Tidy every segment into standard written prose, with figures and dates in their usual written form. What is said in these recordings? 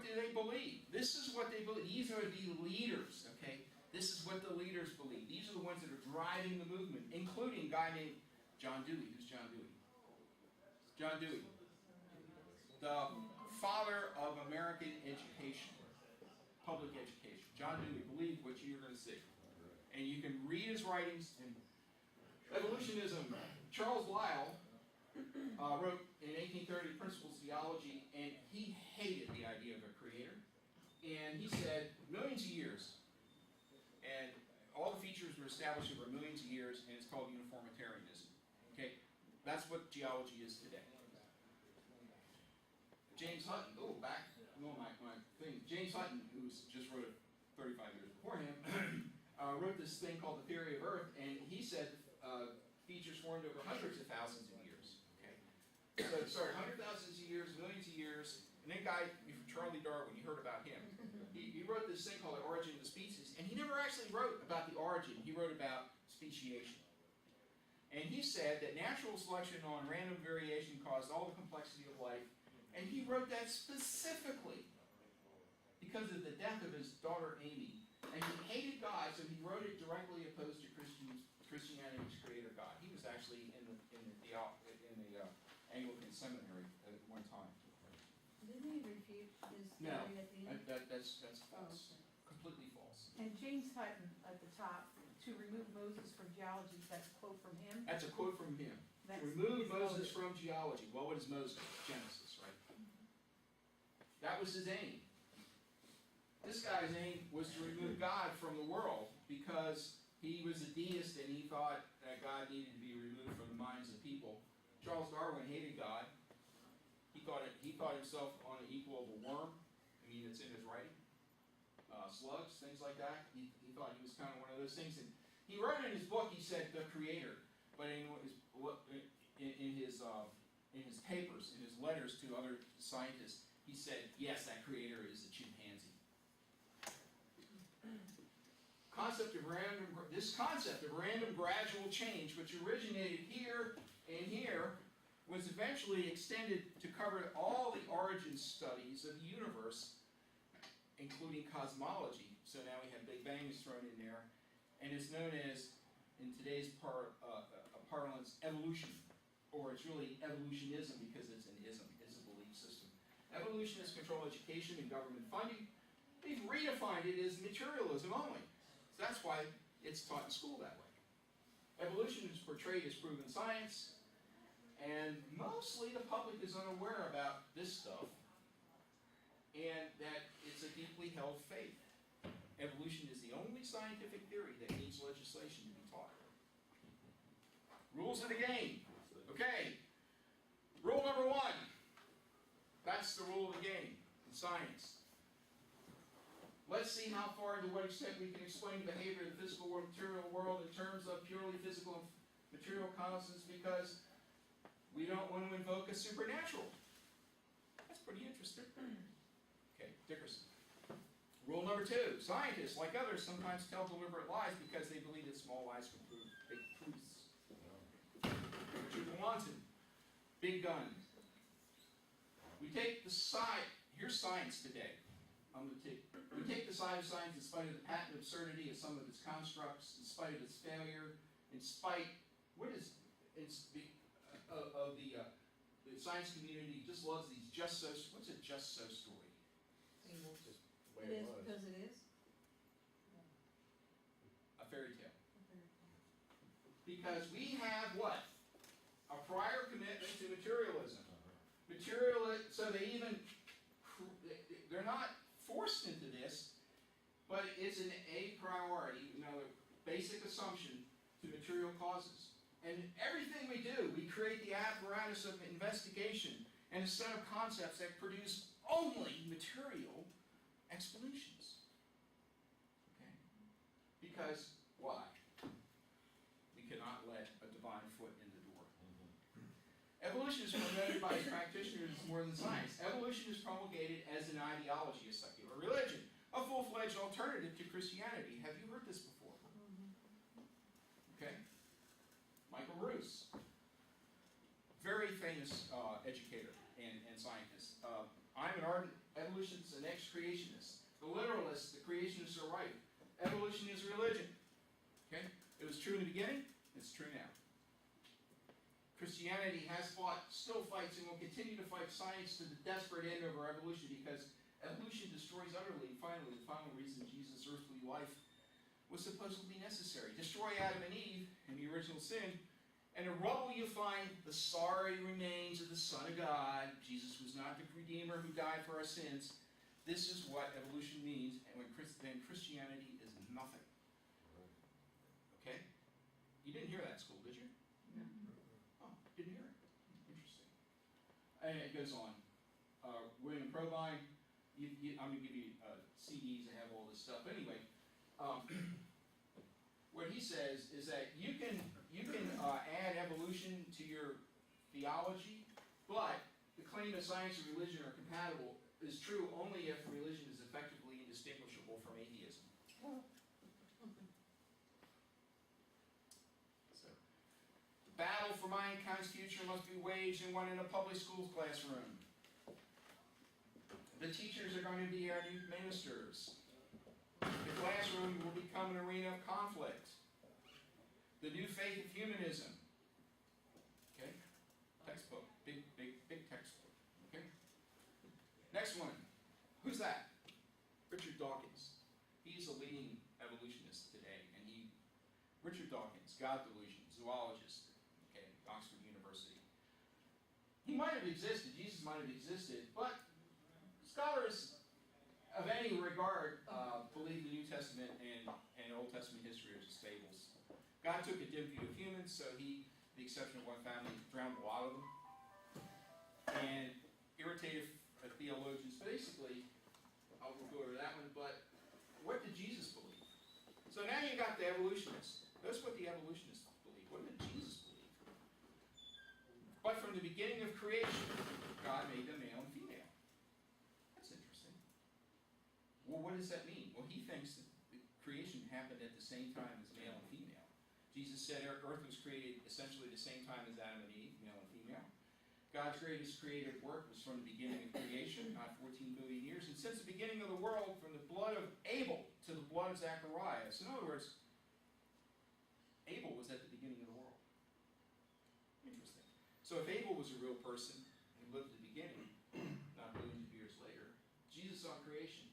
do they believe? This is what they believe. These are the leaders, okay? This is what the leaders believe. These are the ones that are driving the movement, including a guy named John Dewey. Who's John Dewey? John Dewey, the father of American education, public education. John Dewey believed what you're going to see. And you can read his writings. And evolutionism, Charles Lyell wrote in 1830 Principles of Theology, and he hated the idea of a creator. And he said, millions of years, and all the features were established over millions of years, and it's called uniformitarianism. Okay? That's what geology is today. James Hutton, my thing. James Hutton, who just wrote it 35 years before him, wrote this thing called the theory of Earth, and he said features formed over hundreds of thousands of years. Okay, so it started hundreds of thousands of years, millions of years, and then guy, Charlie Darwin, you heard about him. He wrote this thing called the origin of the species, and he never actually wrote about the origin. He wrote about speciation. And he said that natural selection on random variation caused all the complexity of life, and he wrote that specifically because of the death of his daughter Amy. And he hated God, so he wrote it directly opposed to Christianity's creator God. He was actually in the Anglican seminary at one time. Didn't he refute his theory at the end? That's false. Oh, okay. Completely false. And James Hutton at the top, to remove Moses from geology, that's a quote from him? That's a quote from him. That's remove Moses from geology. Well, what is Moses? Genesis, right? That was his aim. This guy's aim was to remove God from the world because he was a deist and he thought that God needed to be removed from the minds of people. Charles Darwin hated God. He thought himself on the equal of a worm. I mean, it's in his writing. Slugs, things like that. He thought he was kind of one of those things. And he wrote in his book, he said, the creator. But in his papers, in his letters to other scientists, he said, yes, that creator is a chimpanzee. This concept of random gradual change, which originated here and here, was eventually extended to cover all the origin studies of the universe, including cosmology. So now we have Big Bang is thrown in there, and it's known as, in today's parlance, evolution, or it's really evolutionism because it's an ism, it's a belief system. Evolutionists control education and government funding. They've redefined it as materialism only. So that's why it's taught in school that way. Evolution is portrayed as proven science, and mostly the public is unaware about this stuff, and that it's a deeply held faith. Evolution is the only scientific theory that needs legislation to be taught. Rules of the game. Okay. Rule number 1. That's the rule of the game in science. Let's see how far and to what extent we can explain the behavior of the physical or material world in terms of purely physical and material constants, because we don't want to invoke a supernatural. That's pretty interesting. Okay, Dickerson. Rule number 2. Scientists, like others, sometimes tell deliberate lies because they believe that small lies can prove big truths. Richard Wanton. Big gun. We take the side. Here's science today. We take the side of science in spite of the patent absurdity of some of its constructs, in spite of its failure, in spite the science community just loves these just so. What's a just so story? Just the way It is was. because it is. A fairy tale. Because we have what? A prior commitment to materialism. So they're not forced into this, but it's an a priori, a basic assumption to material causes. And everything we do, we create the apparatus of investigation and a set of concepts that produce only material explanations. Okay? Because why? We cannot let a divine foot in the door. Evolution is promoted by its practitioners more than science. Evolution is promulgated as an ideology, a secular religion, a full-fledged alternative to Christianity. Have you heard this before? Okay? Michael Roos, very famous educator and scientist. I'm an ardent Evolutionists and ex-creationists. The literalists, the creationists are right. Evolution is religion. Okay? It was true in the beginning, it's true now. Christianity has fought, still fights, and will continue to fight science to the desperate end over evolution, because evolution destroys utterly, finally, the final reason Jesus' earthly life was supposedly necessary. Destroy Adam and Eve in the original sin, and in rubble you find the sorry remains of the Son of God. Jesus was not the Redeemer who died for our sins. This is what evolution means, and then Christianity is nothing. Okay? You didn't hear that at school, did you? Oh, didn't hear it. Interesting. And it goes on. William Provine, I'm going to give you CDs that have all this stuff. Anyway, what he says is that you can add evolution to your theology, but the claim that science and religion are compatible is true only if religion is effectively indistinguishable from atheism. So, the battle for mankind's future must be waged and won in a public school classroom. The teachers are going to be our new ministers. The classroom will become an arena of conflict. The new faith of humanism. Okay? Textbook. Big textbook. Okay? Next one. Who's that? Richard Dawkins. He's a leading evolutionist today. And Richard Dawkins, God delusion, zoologist. Okay, Oxford University. He might have existed, Jesus might have existed, but scholars of any regard believe the New Testament and Old Testament history are just fables. God took a dim view of humans, so he, the exception of one family, drowned a lot of them. And irritated theologians, basically, I'll go over that one, but what did Jesus believe? So now you got the evolutionists. That's what the evolutionists believe. What did Jesus believe? But from the beginning of creation, God made them male and female. That's interesting. Well, what does that mean? Well, he thinks that the creation happened at the same time as male and female. Jesus said earth was created essentially the same time as Adam and Eve, male and female. God's greatest creative work was from the beginning of creation, not 14 billion years. And since the beginning of the world, from the blood of Abel to the blood of Zacharias. In other words, Abel was at the beginning of the world. Interesting. So if Abel was a real person and lived at the beginning, not billions of years later, Jesus saw creation.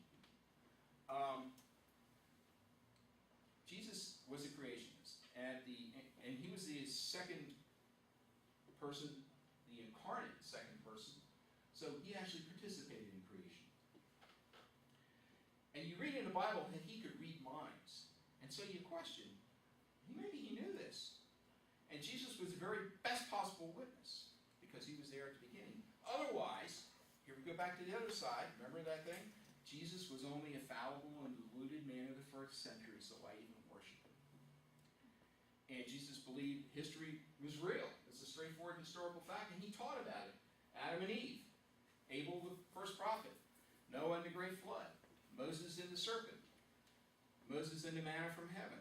Jesus was a creationist, and he was the second person, the incarnate second person. So he actually participated in creation. And you read in the Bible that he could read minds, and so you question, maybe he knew this. And Jesus was the very best possible witness because he was there at the beginning. Otherwise, here we go back to the other side. Remember that thing? Jesus was only a fallible and deluded man of the first century, so why even worship him? And Jesus believed history was real. It's a straightforward historical fact, and he taught about it. Adam and Eve, Abel the first prophet, Noah and the great flood, Moses and the serpent, Moses and the manna from heaven,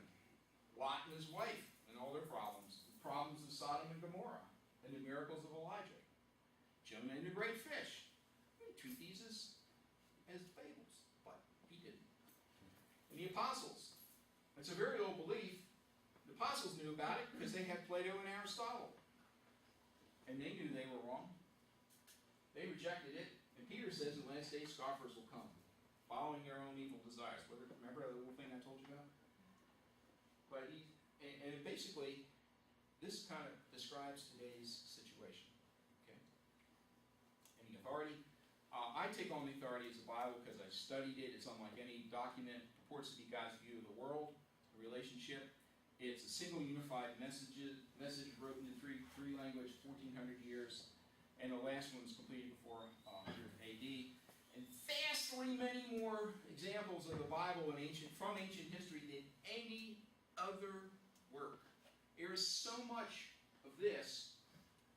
Lot and his wife and all their problems, the problems of Sodom and Gomorrah, and the miracles of Elijah, Jonah and the great fish. We treat these as fables, but he didn't. And the apostles, it's a very old belief. The apostles knew about it because they had Plato and Aristotle. And they knew they were wrong. They rejected it. And Peter says in the last days, scoffers will come, following their own evil desires. Remember the little thing I told you about? But basically, this kind of describes today's situation. Okay? And the authority, I take on the authority as the Bible because I've studied it. It's unlike any document. It purports to be God's view of the world, the relationship. It's a single unified message written in three language, 1,400 years. And the last one was completed before 100 AD. And vastly many more examples of the Bible from ancient history than any other work. There is so much of this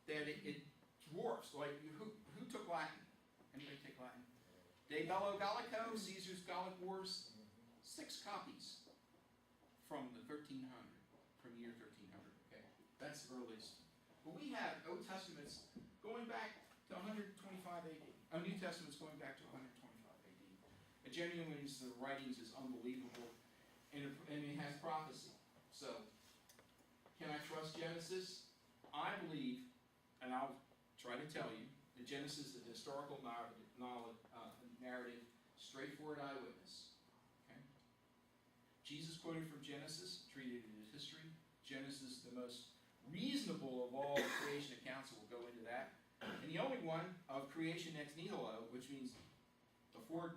that it dwarfs. Like, who took Latin? Anybody take Latin? De Bello Gallico, Caesar's Gallic Wars, 6 copies from the 1300, from year 1300. Okay, that's the earliest. But we have Old Testaments going back to 125 AD. New Testaments going back to 125. A genuineness of the writings is unbelievable, and it has prophecy. So, can I trust Genesis? I believe, and I'll try to tell you, that Genesis is a historical narrative, straightforward eyewitness. Okay? Jesus quoted from Genesis, treated it as history. Genesis is the most reasonable of all the creation accounts, so we'll go into that. And the only one of creation ex nihilo, which means before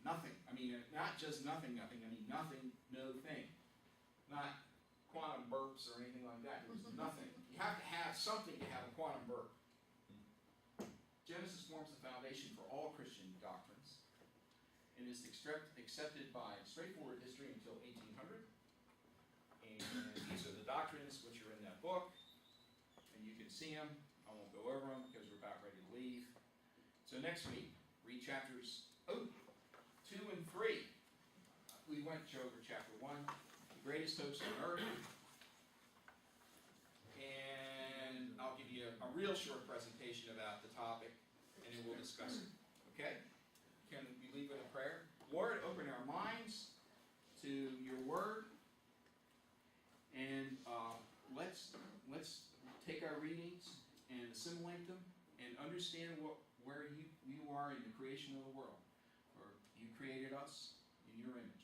nothing. I mean, not just nothing, I mean nothing, no thing. Not quantum burps or anything like that. There's nothing. You have to have something to have a quantum burp. Genesis forms the foundation for all Christian doctrines and is accepted by straightforward history until 1800. And these are the doctrines which are in that book, and you can see them. I won't go over them because we're about ready to leave. So next week, read chapters 2 and 3. We went over chapter 1, the greatest hopes on earth. And I'll give you a real short presentation about the topic, and then we'll discuss it. Okay? Can we leave with a prayer? Lord, open our minds to your word, and let's take our readings and assimilate them and understand where you are in the creation of the world. For you created us in your image.